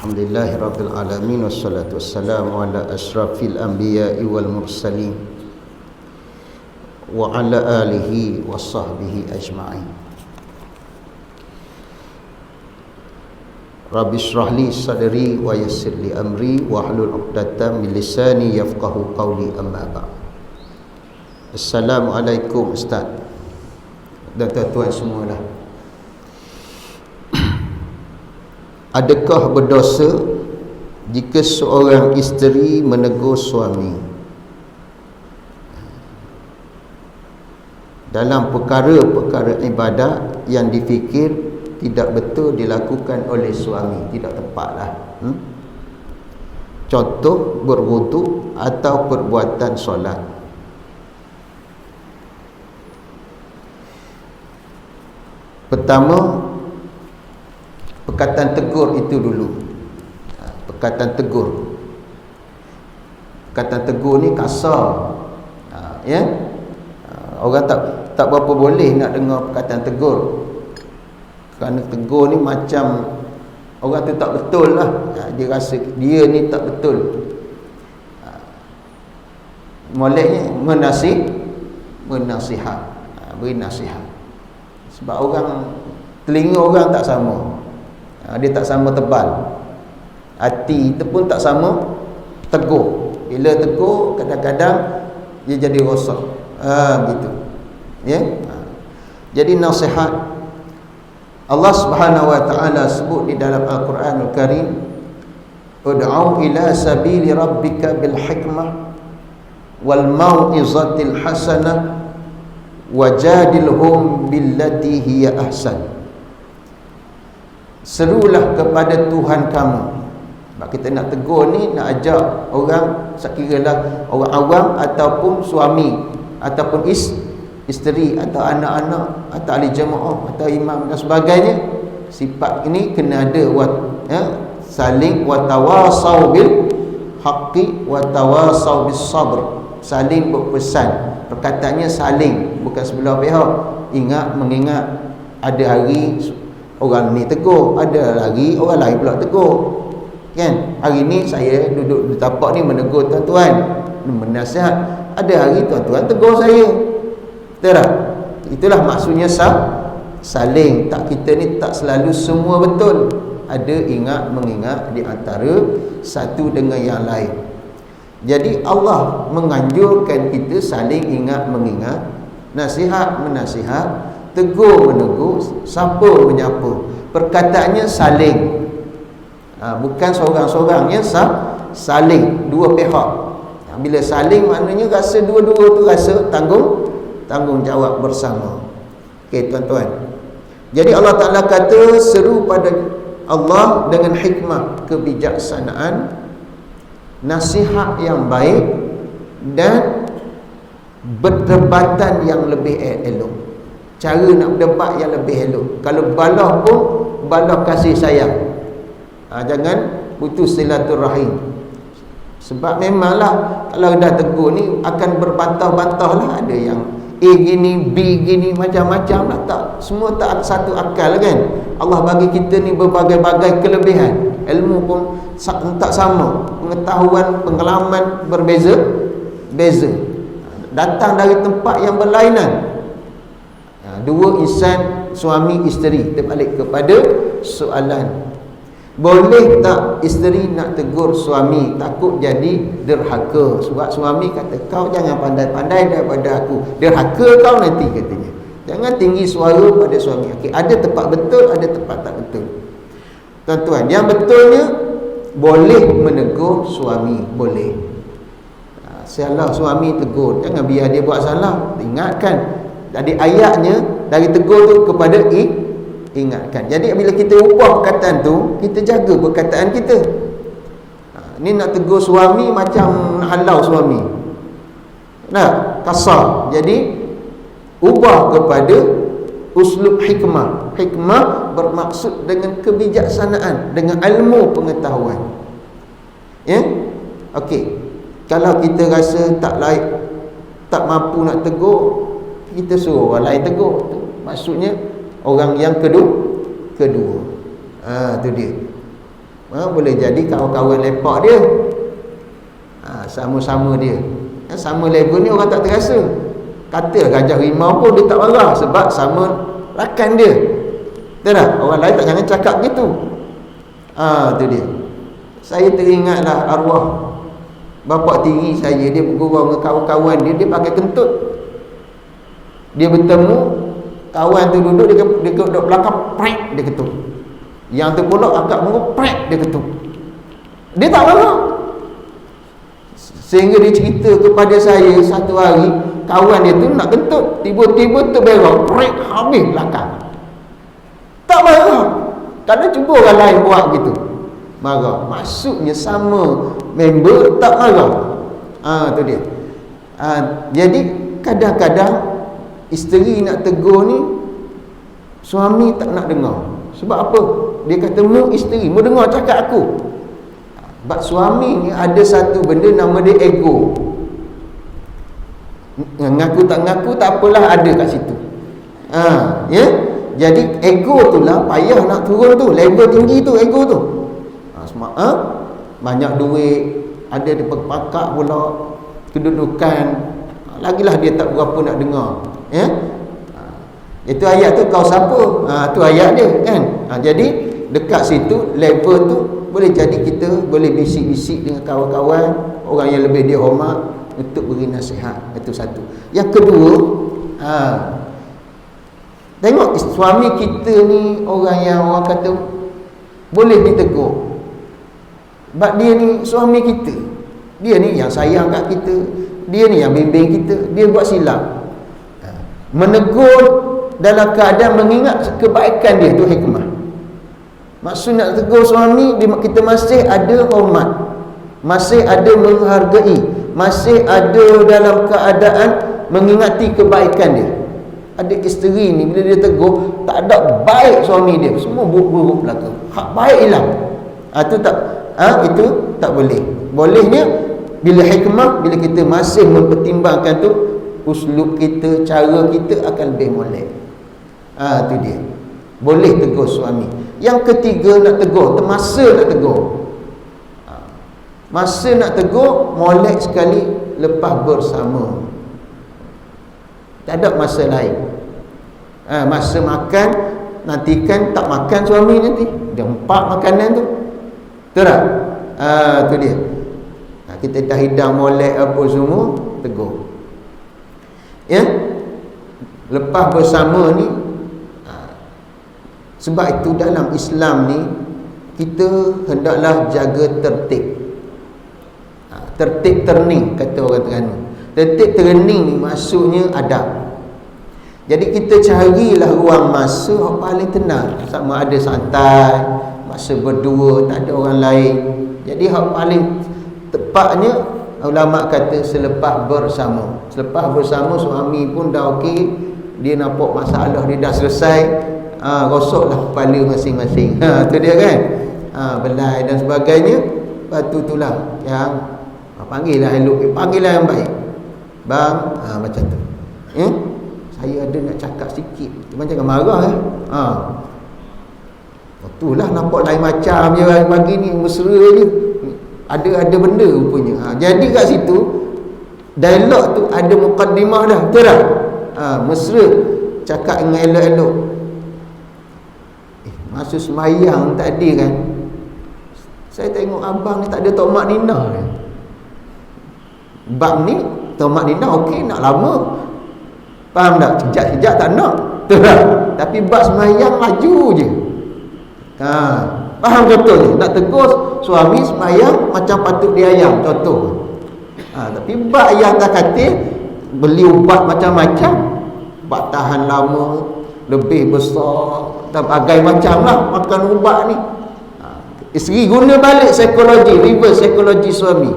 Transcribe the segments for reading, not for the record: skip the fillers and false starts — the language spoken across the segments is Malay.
Alhamdulillahi Rabbil Alamin. Wassalatu wassalamu ala ashrafil anbiya'i wal mursalin wa ala alihi wa sahbihi ajma'in. Rabbi shrah li sadri wa yassir li amri wa hlul 'uqdatam min lisani yafqahu qawli, amma ba'd. Assalamualaikum Ustaz dan tuan-tuan semualah. Adakah berdosa jika seorang isteri menegur suami dalam perkara-perkara ibadat yang difikir tidak betul dilakukan oleh suami, tidak tepatlah? Contoh berwuduk atau perbuatan solat. Pertama, perkataan tegur itu dulu. Perkataan tegur. Perkataan tegur ni kasar. Ya. Orang tak berapa boleh nak dengar perkataan tegur. Kerana tegur ni macam orang tu tak betul lah. Dia rasa dia ni tak betul. Moleknya menasihat. Beri nasihat. Sebab telinga orang tak sama. Dia tak sama tebal. Hati itu pun tak sama tegur. Bila tegur, kadang-kadang dia jadi rosak. Gitu. Ya. Jadi nasihat Allah Subhanahu wa taala sebut di dalam Al-Quranul Karim, ud'u ila sabili rabbika bil hikmah wal mau'izatil hasanah wajadilhum billati hiya ahsan. Serulah kepada Tuhan kamu. Sebab kita nak tegur ni, nak ajak orang, sekiralah orang awam ataupun suami ataupun isteri atau anak-anak atau ahli jemaah atau imam dan sebagainya. Sifat ini kena ada saling watawasau bil haqqi watawasau bis sabr. Saling berpesan. Perkataannya saling, bukan sebelah pihak. Ingat mengingat, ada hari orang ni tegur, ada lagi orang lain pula tegur. Kan? Hari ni saya duduk di tapak ni menegur tuan-tuan, menasihat. Ada hari tuan-tuan tegur saya. Betul tak? Itulah maksudnya saling. Tak, kita ni tak selalu semua betul. Ada ingat mengingat di antara satu dengan yang lain. Jadi Allah menganjurkan kita saling ingat mengingat, nasihat menasihat, tegur menegur, sapa menyapa. Perkataannya saling. Bukan seorang-seorangnya saling, dua pihak. Bila saling maknanya rasa dua-dua tu rasa tanggungjawab bersama. Okey tuan-tuan. Jadi Allah Taala kata seru pada Allah dengan hikmah, kebijaksanaan, nasihat yang baik dan berdebatan yang lebih elok. Cara nak berdebat yang lebih elok. Kalau balah pun balah kasih sayang. Jangan putus silaturahim. Sebab memanglah kalau dah tegur ni akan berbantah-bantah lah. Ada yang A gini, B gini, macam-macam lah. Tak, semua tak satu akal kan. Allah bagi kita ni berbagai-bagai kelebihan. Ilmu pun tak sama. Pengetahuan, pengalaman berbeza. Datang dari tempat yang berlainan. Dua insan, suami isteri. Kita balik kepada soalan, boleh tak isteri nak tegur suami takut jadi derhaka? Sebab suami kata, kau jangan pandai-pandai daripada aku, derhaka kau nanti, katanya. Jangan tinggi suara pada suami. Okay, ada tempat betul, ada tempat tak betul. Tuan-tuan, yang betulnya boleh menegur suami, boleh. Salah suami tegur, jangan biar dia buat salah, ingatkan. Jadi ayatnya dari tegur tu kepada ingatkan. Jadi bila kita ubah perkataan tu, kita jaga perkataan kita. Ni nak tegur suami macam nak halau suami. Nah, kasar. Jadi ubah kepada uslub hikmah. Hikmah bermaksud dengan kebijaksanaan, dengan ilmu pengetahuan. Ya? Okey. Kalau kita rasa tak layak, tak mampu nak tegur, kita suruh orang lain tegur. Maksudnya orang yang kedua. Tu dia. Boleh jadi kawan-kawan lepak dia, sama-sama dia, sama level ni orang tak terasa. Kata gajah rimau pun dia tak marah sebab sama rakan dia. Betul tak? Orang lain tak jangan cakap gitu. Tu dia. Saya teringatlah arwah bapa tiri saya, dia bergurau dengan kawan-kawan dia, dia pakai kentut. Dia bertemu kawan tu duduk, dia duduk belakang, prek, dia ketuk. Yang tu pula agak mengup, prek, dia ketuk. Dia tak marah. Sehingga dia cerita kepada saya, satu hari kawan dia tu nak kentut, tiba-tiba terberok, prek, habis belakang. Tak marah. Kadang cuba orang lain buat gitu, marah. Maksudnya sama member tak marah. Tu dia. Jadi kadang-kadang isteri nak tegur ni, suami tak nak dengar. Sebab apa? Dia kata, mu isteri, mu dengar cakap aku. Sebab suami ni ada satu benda nama dia ego. Ngaku tak ngaku tak apalah, ada kat situ. Ya. Jadi ego tu lah payah nak turun tu, level tinggi tu ego tu. Banyak duit, ada di pakak pula, kedudukan, lagilah dia tak berapa nak dengar. Ya. Itu ayat tu kau siapa? Tu ayat dia kan. Jadi dekat situ level tu boleh jadi kita boleh bisik-bisik dengan kawan-kawan, orang yang lebih dihormat untuk beri nasihat. Itu satu. Yang kedua, tengok suami kita ni orang yang orang kata boleh ditegur. Sebab dia ni suami kita, dia ni yang sayang kat kita, dia ni yang bimbing kita. Dia buat silap, menegur dalam keadaan mengingat kebaikan dia, tu hikmah. Maksud nak tegur suami, kita masih ada hormat, masih ada menghargai, masih ada dalam keadaan mengingati kebaikan dia. Ada isteri ni bila dia tegur, tak ada baik suami dia, semua buruk-buruk belaka, hak baik hilang. Itu tak boleh. Bolehnya bila hikmah, bila kita masih mempertimbangkan tu, uslub kita, cara kita akan lebih molek. Tu dia. Boleh tegur suami. Yang ketiga nak tegur, masa nak tegur. Masa nak tegur molek sekali lepas bersama. Tak ada masa lain. Masa makan, nantikan tak makan suami nanti, dia empat makanan tu. Betul tak? Tu dia. Kita dah hidang molek apa semua, tegur. Ya. Lepas bersama ni, sebab itu dalam Islam ni kita hendaklah jaga tertib. Tertib terning kata orang Terengganu. Tertib terning ni maksudnya adab. Jadi kita carilah ruang masa yang paling tenang, sama ada santai, masa berdua, tak ada orang lain. Jadi yang paling tepatnya ulama kata selepas bersama. Selepas bersama suami pun dah okey, dia nampak masalah dia dah selesai, rosoklah kepala masing-masing. Tu dia kan. Belai dan sebagainya. Lepas itulah yang panggillah elok, panggillah yang baik. Bang, macam tu. Saya ada nak cakap sikit. Macam jangan marah ya. Itulah nampak lain macam je pagi ni, mesra je. Ada benda rupanya. Jadi kat situ dialog tu ada mukaddimah dah. Betul tak? Mesra, cakap dengan elok-elok. Masa semayang tadi kan, saya tengok abang ni tak ada tomak nina kan. Bab ni tomak nina okey, nak lama, faham tak? Sejak-sejak tak nak, betul tak? Tapi bab semayang laju je. Faham contohnya? Nak tegur suami semayang macam patut diayam, contoh. Tapi bab yang tak kata beli ubat macam-macam, ubat tahan lama, lebih besar, bagai macam lah makan ubat ni. Isteri guna balik psikologi, reverse psikologi suami.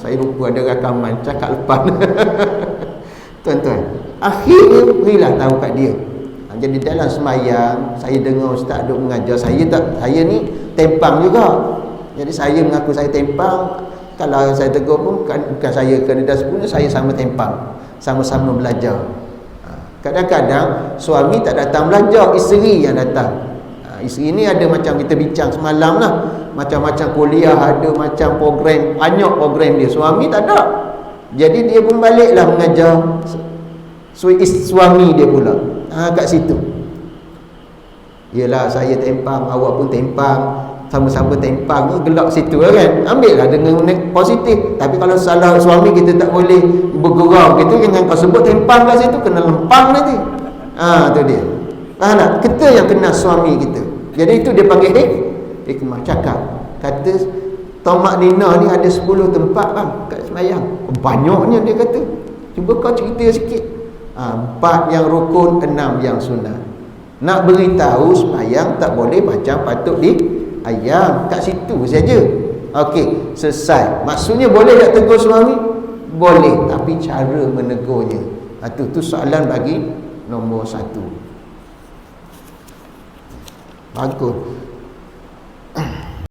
Saya lupa ada rakaman cakap lepas. Tuan-tuan, akhirnya berilah tahu kat dia. Jadi dalam semayang saya dengar ustaz duk mengajar, saya ni tempang juga. Jadi saya mengaku saya tempang. Kalau saya tegur pun bukan saya kena dah sepunya, saya sama tempang, sama-sama belajar. Kadang-kadang suami tak datang belajar, isteri yang datang. Isteri ni ada macam kita bincang semalam lah, macam-macam kuliah, ada macam program, banyak program dia. Suami tak ada. Jadi dia pun baliklah mengajar suami dia pula. Kat situ. Yelah, saya tempang, awak pun tempang, sama-sama tempang, gelak situ kan. Ambil lah dengan positif. Tapi kalau salah suami, kita tak boleh bergurau gitu. Jangan kau sebut tempang kat situ, kena lempang nanti. Tu dia. Faham tak? Kita yang kenal suami kita. Jadi itu dia panggil hikmah. Cakap, kata Tomak Nina ni ada 10 tempat bang kat semayang. Banyaknya dia kata. Cuba kau cerita sikit. 4 yang rukun, 6 yang sunat. Nak beritahu semayang tak boleh macam patut di ayam. Kat situ saja. Okey, selesai. Maksudnya boleh tak tegur suami? Boleh, tapi cara menegurnya. Itu soalan bagi nombor 1. Bagus.